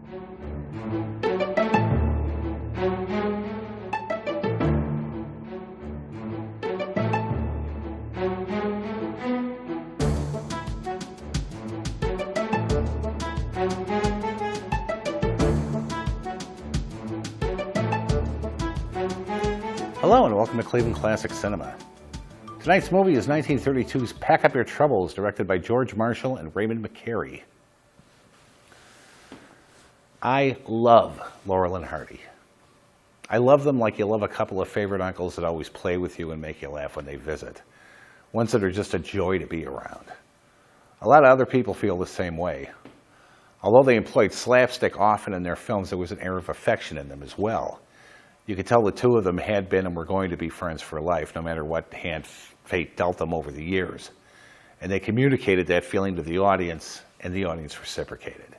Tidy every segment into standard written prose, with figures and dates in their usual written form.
Hello and welcome to Cleveland Classic Cinema. Tonight's movie is 1932's Pack Up Your Troubles, directed by George Marshall and Raymond McCary. I love Laurel and Hardy. I love them like you love a couple of favorite uncles that always play with you and make you laugh when they visit. Ones that are just a joy to be around. A lot of other people feel the same way. Although they employed slapstick often in their films, there was an air of affection in them as well. You could tell the two of them had been and were going to be friends for life, no matter what hand fate dealt them over the years. And they communicated that feeling to the audience, and the audience reciprocated.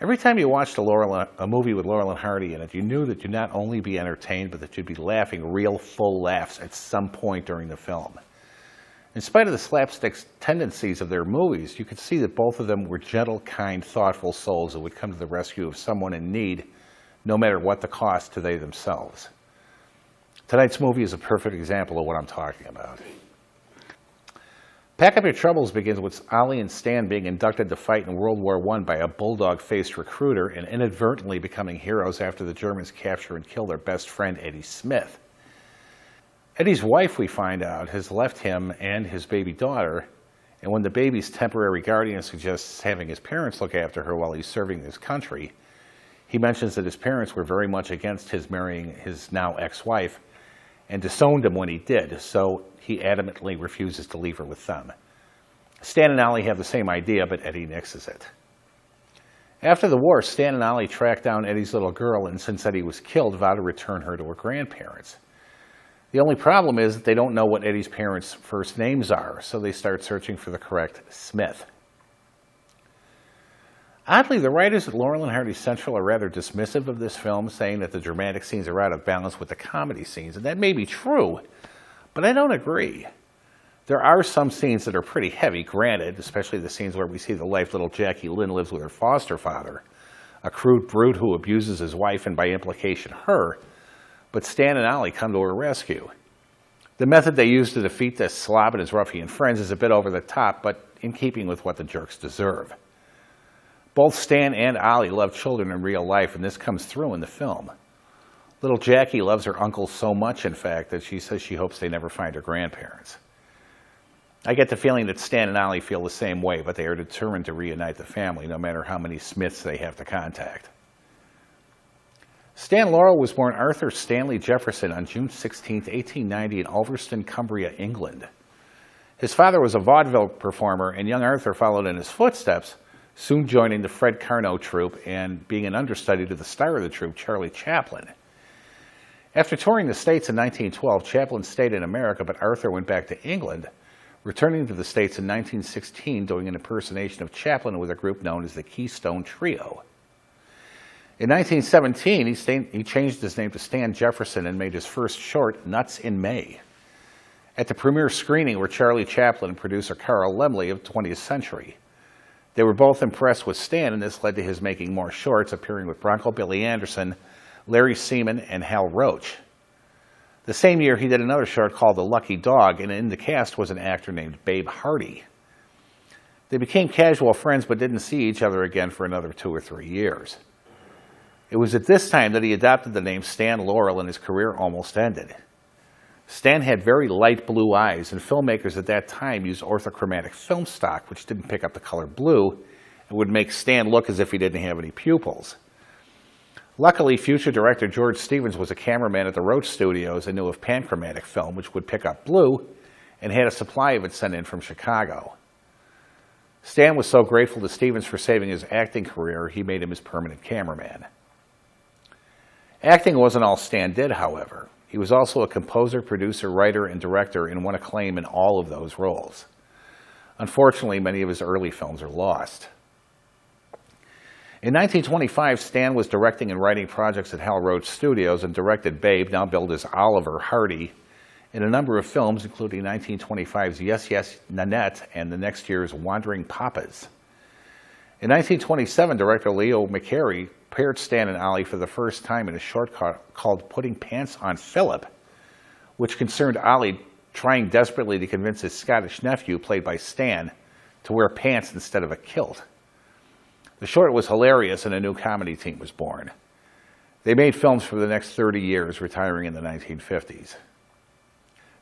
Every time you watched a movie with Laurel and Hardy in it, you knew that you'd not only be entertained, but that you'd be laughing real full laughs at some point during the film. In spite of the slapstick tendencies of their movies, you could see that both of them were gentle, kind, thoughtful souls that would come to the rescue of someone in need, no matter what the cost to they themselves. Tonight's movie is a perfect example of what I'm talking about. Pack Up Your Troubles begins with Ollie and Stan being inducted to fight in World War I by a bulldog-faced recruiter and inadvertently becoming heroes after the Germans capture and kill their best friend, Eddie Smith. Eddie's wife, we find out, has left him and his baby daughter, and when the baby's temporary guardian suggests having his parents look after her while he's serving his country, he mentions that his parents were very much against his marrying his now ex-wife and disowned him when he did, so he adamantly refuses to leave her with them. Stan and Ollie have the same idea, but Eddie nixes it. After the war, Stan and Ollie track down Eddie's little girl, and since Eddie was killed, vow to return her to her grandparents. The only problem is that they don't know what Eddie's parents' first names are, so they start searching for the correct Smith. Oddly, the writers at Laurel and Hardy Central are rather dismissive of this film, saying that the dramatic scenes are out of balance with the comedy scenes, and that may be true, but I don't agree. There are some scenes that are pretty heavy, granted, especially the scenes where we see the life little Jackie Lynn lives with her foster father, a crude brute who abuses his wife and by implication her, but Stan and Ollie come to her rescue. The method they use to defeat this slob and his ruffian friends is a bit over the top, but in keeping with what the jerks deserve. Both Stan and Ollie love children in real life, and this comes through in the film. Little Jackie loves her uncle so much, in fact, that she says she hopes they never find her grandparents. I get the feeling that Stan and Ollie feel the same way, but they are determined to reunite the family, no matter how many Smiths they have to contact. Stan Laurel was born Arthur Stanley Jefferson on June 16, 1890 in Ulverston, Cumbria, England. His father was a vaudeville performer, and young Arthur followed in his footsteps, soon joining the Fred Carnot troupe and being an understudy to the star of the troupe, Charlie Chaplin. After touring the States in 1912, Chaplin stayed in America, but Arthur went back to England, returning to the States in 1916, doing an impersonation of Chaplin with a group known as the Keystone Trio. In 1917, he changed his name to Stan Jefferson and made his first short, Nuts in May. At the premiere screening were Charlie Chaplin and producer Carl Laemmle of 20th Century. They were both impressed with Stan, and this led to his making more shorts, appearing with Bronco Billy Anderson, Larry Seaman, and Hal Roach. The same year, he did another short called The Lucky Dog, and in the cast was an actor named Babe Hardy. They became casual friends, but didn't see each other again for another 2 or 3 years. It was at this time that he adopted the name Stan Laurel, and his career almost ended. Stan had very light blue eyes, and filmmakers at that time used orthochromatic film stock, which didn't pick up the color blue, and would make Stan look as if he didn't have any pupils. Luckily, future director George Stevens was a cameraman at the Roach Studios and knew of panchromatic film, which would pick up blue, and had a supply of it sent in from Chicago. Stan was so grateful to Stevens for saving his acting career, he made him his permanent cameraman. Acting wasn't all Stan did, however. He was also a composer, producer, writer, and director, and won acclaim in all of those roles. Unfortunately, many of his early films are lost. In 1925, Stan was directing and writing projects at Hal Roach Studios and directed Babe, now billed as Oliver Hardy, in a number of films, including 1925's Yes, Yes, Nanette and the next year's Wandering Papas. In 1927, director Leo McCarey paired Stan and Ollie for the first time in a short called Putting Pants on Philip, which concerned Ollie trying desperately to convince his Scottish nephew, played by Stan, to wear pants instead of a kilt. The short was hilarious and a new comedy team was born. They made films for the next 30 years, retiring in the 1950s.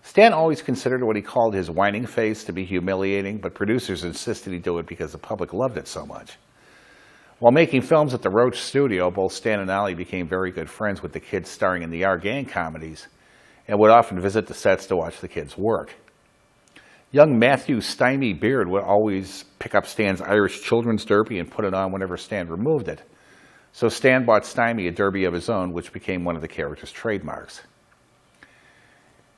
Stan always considered what he called his whining face to be humiliating, but producers insisted he do it because the public loved it so much. While making films at the Roach Studio, both Stan and Ollie became very good friends with the kids starring in the Our Gang comedies and would often visit the sets to watch the kids work. Young Matthew Stymie Beard would always pick up Stan's Irish children's derby and put it on whenever Stan removed it. So Stan bought Stymie a derby of his own, which became one of the character's trademarks.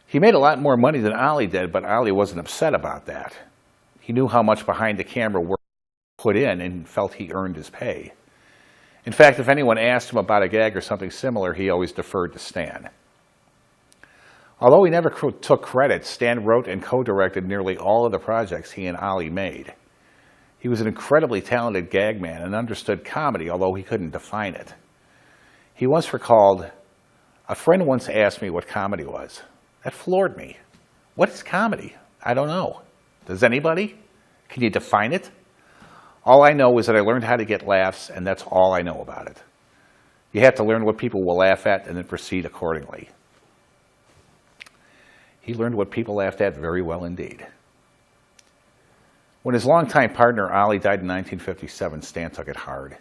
He made a lot more money than Ollie did, but Ollie wasn't upset about that. He knew how much behind the camera work he put in and felt he earned his pay. In fact, if anyone asked him about a gag or something similar, he always deferred to Stan. Although he never took credit, Stan wrote and co-directed nearly all of the projects he and Ollie made. He was an incredibly talented gag man and understood comedy, although he couldn't define it. He once recalled, "A friend once asked me what comedy was. That floored me. What is comedy? I don't know. Does anybody? Can you define it? All I know is that I learned how to get laughs, and that's all I know about it. You have to learn what people will laugh at and then proceed accordingly." He learned what people laughed at very well indeed. When his longtime partner Ollie died in 1957, Stan took it hard.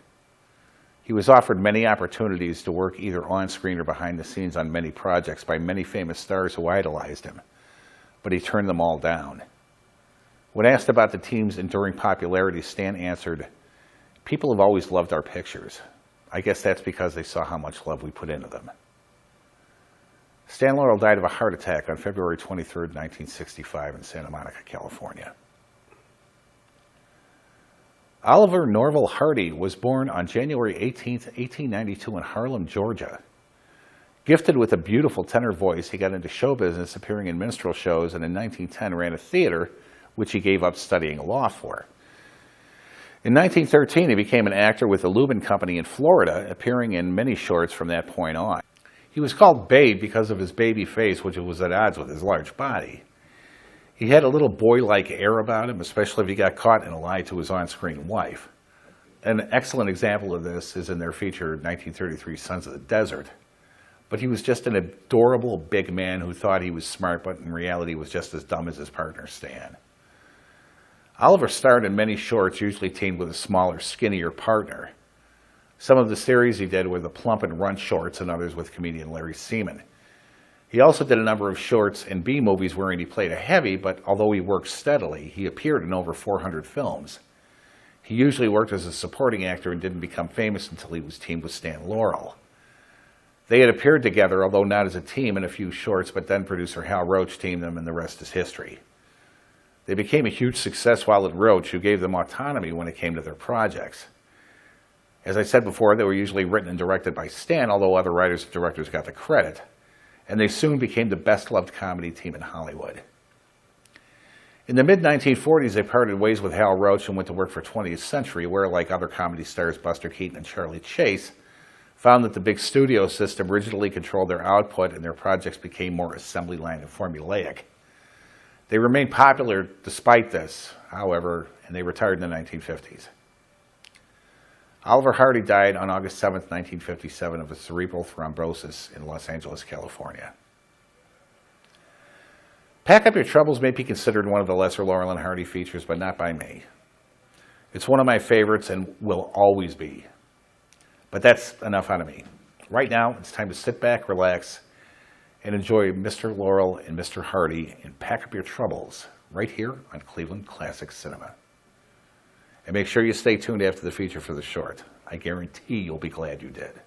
He was offered many opportunities to work either on screen or behind the scenes on many projects by many famous stars who idolized him, but he turned them all down. When asked about the team's enduring popularity, Stan answered, "People have always loved our pictures. I guess that's because they saw how much love we put into them." Stan Laurel died of a heart attack on February 23, 1965 in Santa Monica, California. Oliver Laurel Hardy was born on January 18, 1892 in Harlem, Georgia. Gifted with a beautiful tenor voice, he got into show business, appearing in minstrel shows, and in 1910 ran a theater, which he gave up studying law for. In 1913, he became an actor with the Lubin Company in Florida, appearing in many shorts from that point on. He was called Babe because of his baby face, which was at odds with his large body. He had a little boy-like air about him, especially if he got caught in a lie to his on-screen wife. An excellent example of this is in their feature 1933 Sons of the Desert. But he was just an adorable big man who thought he was smart, but in reality was just as dumb as his partner Stan. Oliver starred in many shorts, usually teamed with a smaller, skinnier partner. Some of the series he did were the Plump and Run shorts, and others with comedian Larry Seaman. He also did a number of shorts and B-movies wherein he played a heavy, but although he worked steadily, he appeared in over 400 films. He usually worked as a supporting actor and didn't become famous until he was teamed with Stan Laurel. They had appeared together, although not as a team, in a few shorts, but then producer Hal Roach teamed them, and the rest is history. They became a huge success while at Roach, who gave them autonomy when it came to their projects. As I said before, they were usually written and directed by Stan, although other writers and directors got the credit. And they soon became the best-loved comedy team in Hollywood. In the mid-1940s, they parted ways with Hal Roach and went to work for 20th Century, where, like other comedy stars Buster Keaton and Charlie Chase, found that the big studio system rigidly controlled their output and their projects became more assembly line and formulaic. They remained popular despite this, however, and they retired in the 1950s. Oliver Hardy died on August 7, 1957 of a cerebral thrombosis in Los Angeles, California. Pack Up Your Troubles may be considered one of the lesser Laurel and Hardy features, but not by me. It's one of my favorites and will always be. But that's enough out of me. Right now, it's time to sit back, relax, and enjoy Mr. Laurel and Mr. Hardy in Pack Up Your Troubles, right here on Cleveland Classic Cinema. And make sure you stay tuned after the feature for the short. I guarantee you'll be glad you did.